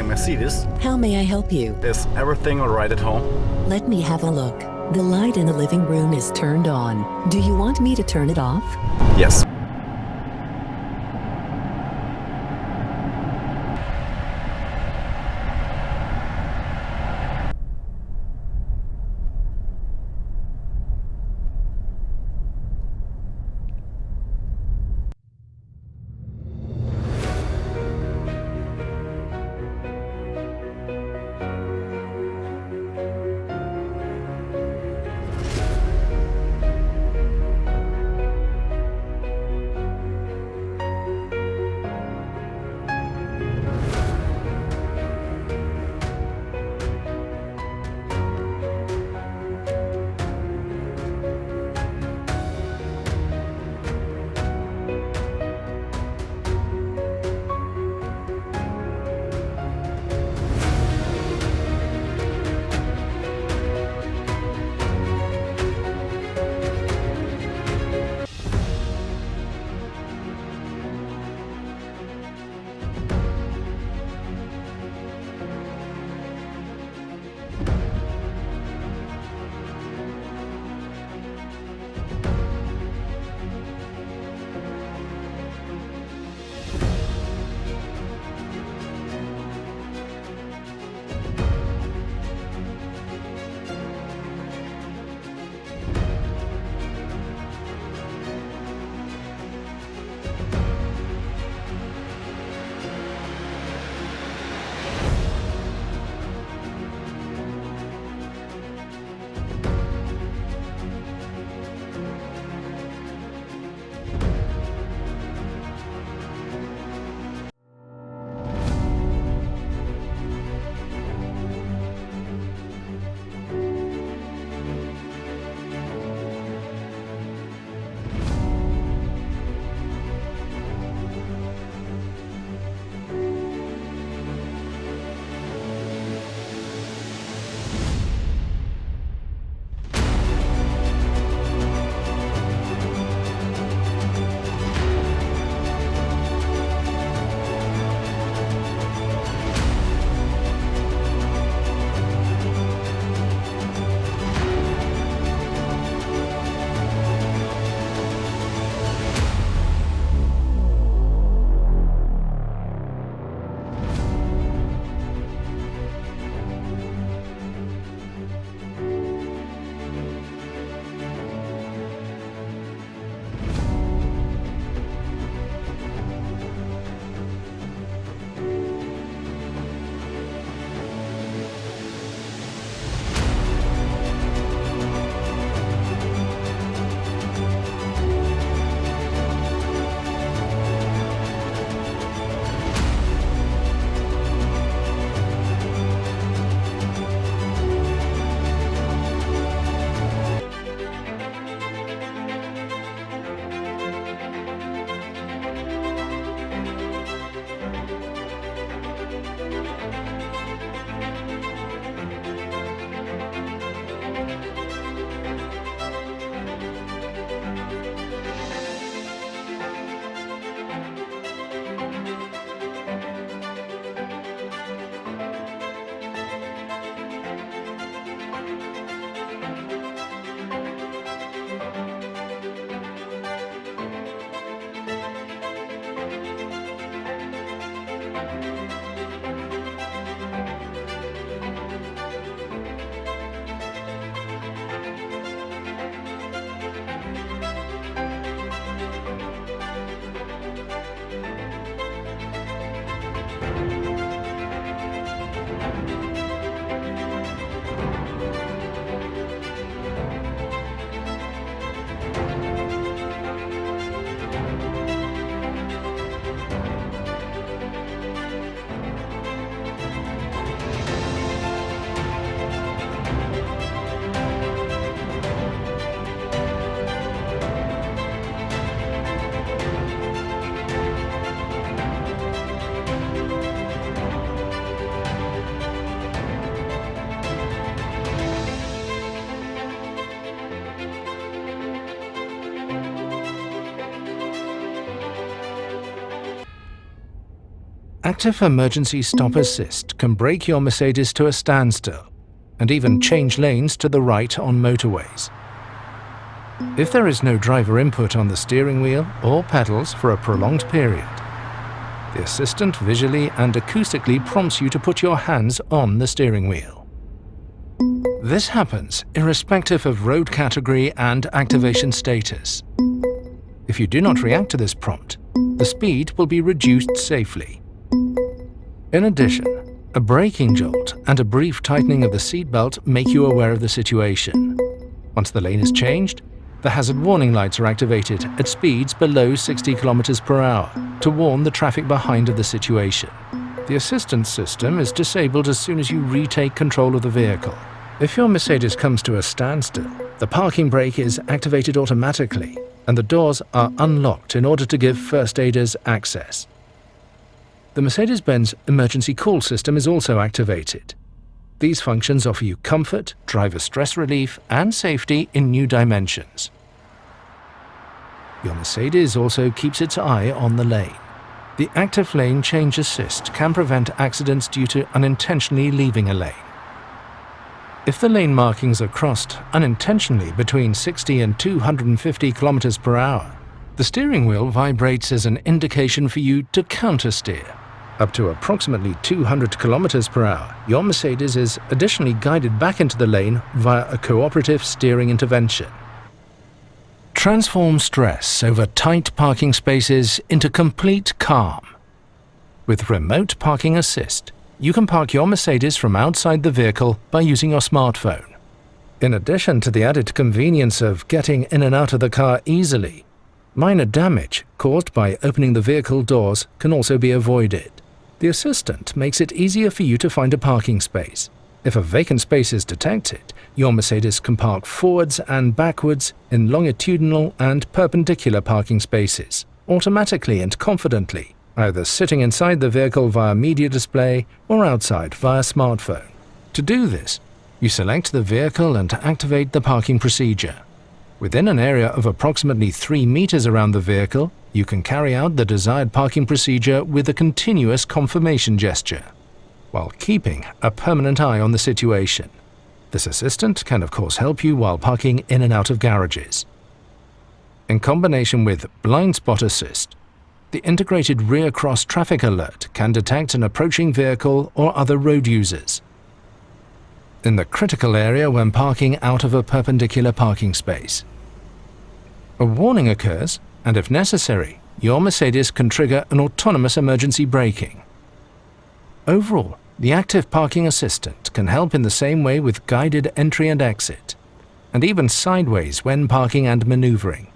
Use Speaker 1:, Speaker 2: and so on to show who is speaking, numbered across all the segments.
Speaker 1: Mercedes.
Speaker 2: How may I help you?
Speaker 1: Is everything alright at home?
Speaker 2: Let me have a look. The light in the living room is turned on. Do you want me to turn it off?
Speaker 1: Yes.
Speaker 3: Active Emergency Stop Assist can brake your Mercedes to a standstill and even change lanes to the right on motorways. If there is no driver input on the steering wheel or pedals for a prolonged period, the assistant visually and acoustically prompts you to put your hands on the steering wheel. This happens irrespective of road category and activation status. If you do not react to this prompt, the speed will be reduced safely. In addition, a braking jolt and a brief tightening of the seatbelt make you aware of the situation. Once the lane is changed, the hazard warning lights are activated at speeds below 60 km per hour to warn the traffic behind of the situation. The assistance system is disabled as soon as you retake control of the vehicle. If your Mercedes comes to a standstill, the parking brake is activated automatically and the doors are unlocked in order to give first aiders access. The Mercedes-Benz emergency call system is also activated. These functions offer you comfort, driver stress relief, and safety in new dimensions. Your Mercedes also keeps its eye on the lane. The active lane change assist can prevent accidents due to unintentionally leaving a lane. If the lane markings are crossed unintentionally between 60 and 250 km per hour, the steering wheel vibrates as an indication for you to countersteer. Up to approximately 200 km per hour, your Mercedes is additionally guided back into the lane via a cooperative steering intervention. Transform stress over tight parking spaces into complete calm. With Remote Parking Assist, you can park your Mercedes from outside the vehicle by using your smartphone. In addition to the added convenience of getting in and out of the car easily, minor damage caused by opening the vehicle doors can also be avoided. The assistant makes it easier for you to find a parking space. If a vacant space is detected, your Mercedes can park forwards and backwards in longitudinal and perpendicular parking spaces, automatically and confidently, either sitting inside the vehicle via media display or outside via smartphone. To do this, you select the vehicle and activate the parking procedure. Within an area of approximately 3 meters around the vehicle, you can carry out the desired parking procedure with a continuous confirmation gesture, while keeping a permanent eye on the situation. This assistant can of course help you while parking in and out of garages. In combination with Blind Spot Assist, the integrated rear cross traffic alert can detect an approaching vehicle or other road users in the critical area when parking out of a perpendicular parking space. A warning occurs, and if necessary, your Mercedes can trigger an autonomous emergency braking. Overall, the active parking assistant can help in the same way with guided entry and exit, and even sideways when parking and maneuvering.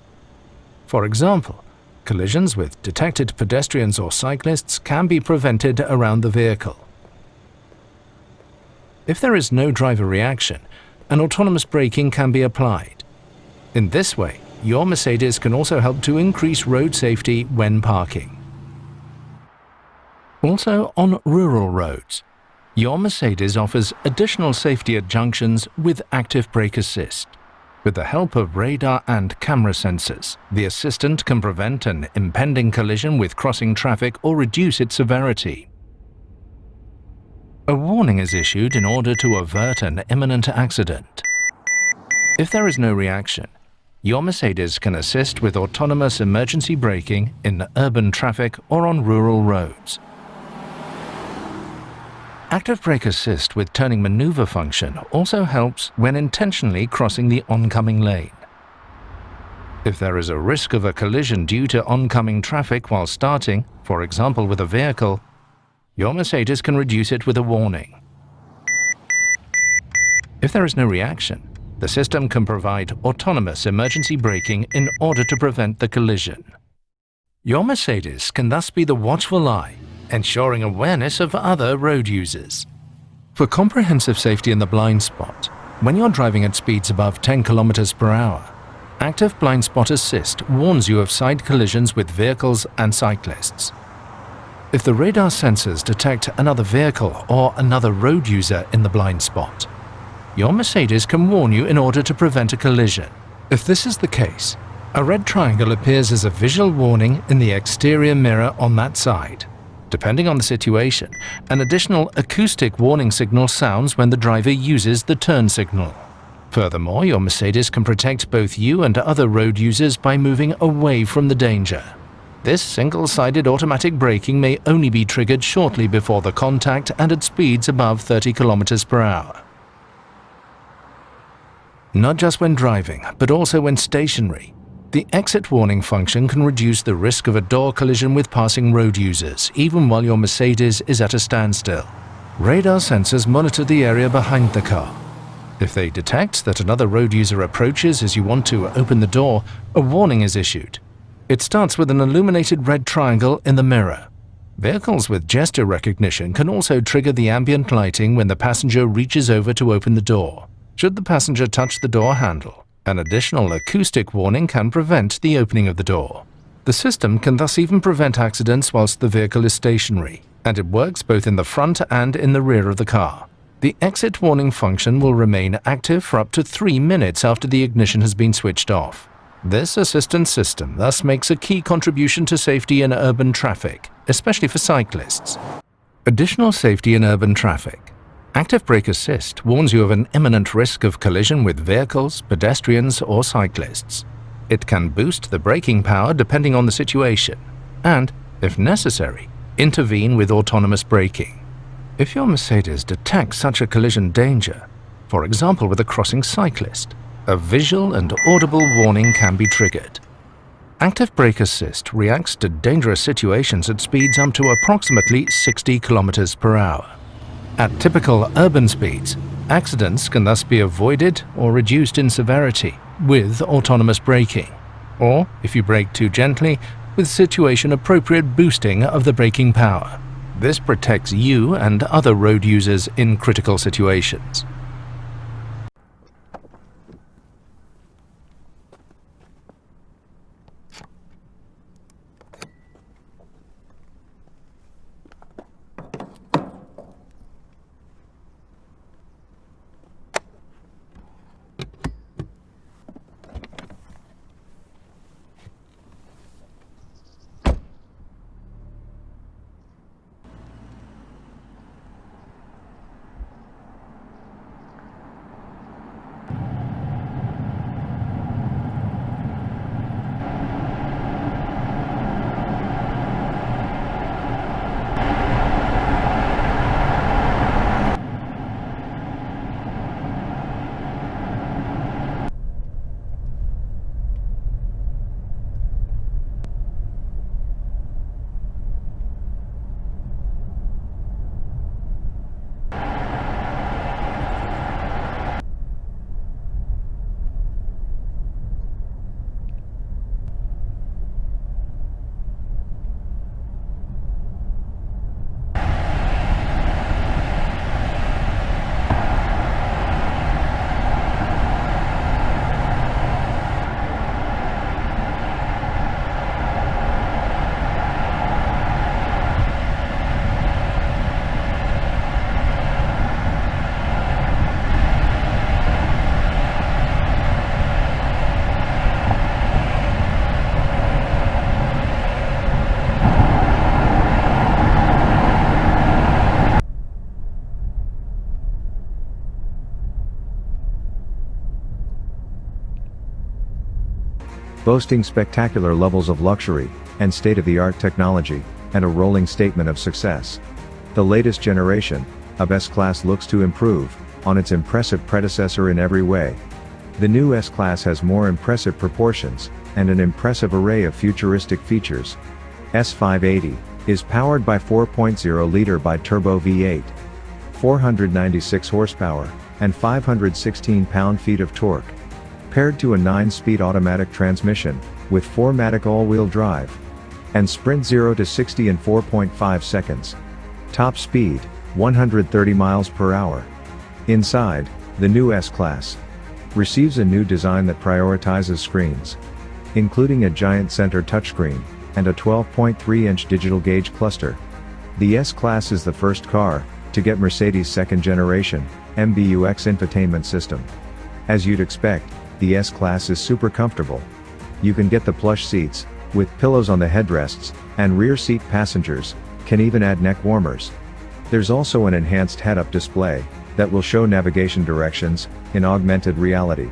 Speaker 3: For example, collisions with detected pedestrians or cyclists can be prevented around the vehicle. If there is no driver reaction, an autonomous braking can be applied. In this way, your Mercedes can also help to increase road safety when parking. Also on rural roads, your Mercedes offers additional safety at junctions with active brake assist. With the help of radar and camera sensors, the assistant can prevent an impending collision with crossing traffic or reduce its severity. A warning is issued in order to avert an imminent accident. If there is no reaction, your Mercedes can assist with autonomous emergency braking in urban traffic or on rural roads. Active brake assist with turning maneuver function also helps when intentionally crossing the oncoming lane. If there is a risk of a collision due to oncoming traffic while starting, for example with a vehicle, your Mercedes can reduce it with a warning. If there is no reaction, the system can provide autonomous emergency braking in order to prevent the collision. Your Mercedes can thus be the watchful eye, ensuring awareness of other road users. For comprehensive safety in the blind spot, when you're driving at speeds above 10 km per hour, Active Blind Spot Assist warns you of side collisions with vehicles and cyclists. If the radar sensors detect another vehicle or another road user in the blind spot, your Mercedes can warn you in order to prevent a collision. If this is the case, a red triangle appears as a visual warning in the exterior mirror on that side. Depending on the situation, an additional acoustic warning signal sounds when the driver uses the turn signal. Furthermore, your Mercedes can protect both you and other road users by moving away from the danger. This single-sided automatic braking may only be triggered shortly before the contact and at speeds above 30 km per hour. Not just when driving, but also when stationary, the exit warning function can reduce the risk of a door collision with passing road users, even while your Mercedes is at a standstill. Radar sensors monitor the area behind the car. If they detect that another road user approaches as you want to open the door, a warning is issued. It starts with an illuminated red triangle in the mirror. Vehicles with gesture recognition can also trigger the ambient lighting when the passenger reaches over to open the door. Should the passenger touch the door handle, an additional acoustic warning can prevent the opening of the door. The system can thus even prevent accidents whilst the vehicle is stationary, and it works both in the front and in the rear of the car. The exit warning function will remain active for up to 3 minutes after the ignition has been switched off. This assistance system thus makes a key contribution to safety in urban traffic, especially for cyclists. Additional safety in urban traffic. Active Brake Assist warns you of an imminent risk of collision with vehicles, pedestrians, or cyclists. It can boost the braking power depending on the situation, and, if necessary, intervene with autonomous braking. If your Mercedes detects such a collision danger, for example with a crossing cyclist, a visual and audible warning can be triggered. Active Brake Assist reacts to dangerous situations at speeds up to approximately 60 km per hour. At typical urban speeds, accidents can thus be avoided or reduced in severity with autonomous braking, or, if you brake too gently, with situation-appropriate boosting of the braking power. This protects you and other road users in critical situations.
Speaker 4: Boasting spectacular levels of luxury and state-of-the-art technology, and a rolling statement of success. The latest generation of S-Class looks to improve on its impressive predecessor in every way. The new S-Class has more impressive proportions and an impressive array of futuristic features. S580 is powered by 4.0-liter bi-turbo V8, 496 horsepower, and 516 pound-feet of torque. Paired to a 9-speed automatic transmission, with 4MATIC all-wheel drive. And sprint 0 to 60 in 4.5 seconds. Top speed, 130 miles per hour. Inside, the new S-Class receives a new design that prioritizes screens, including a giant center touchscreen, and a 12.3-inch digital gauge cluster. The S-Class is the first car to get Mercedes' second-generation MBUX infotainment system. As you'd expect, the S-Class is super comfortable. You can get the plush seats, with pillows on the headrests, and rear seat passengers, Can even add neck warmers. There's also an enhanced head-up display that will show navigation directions in augmented reality.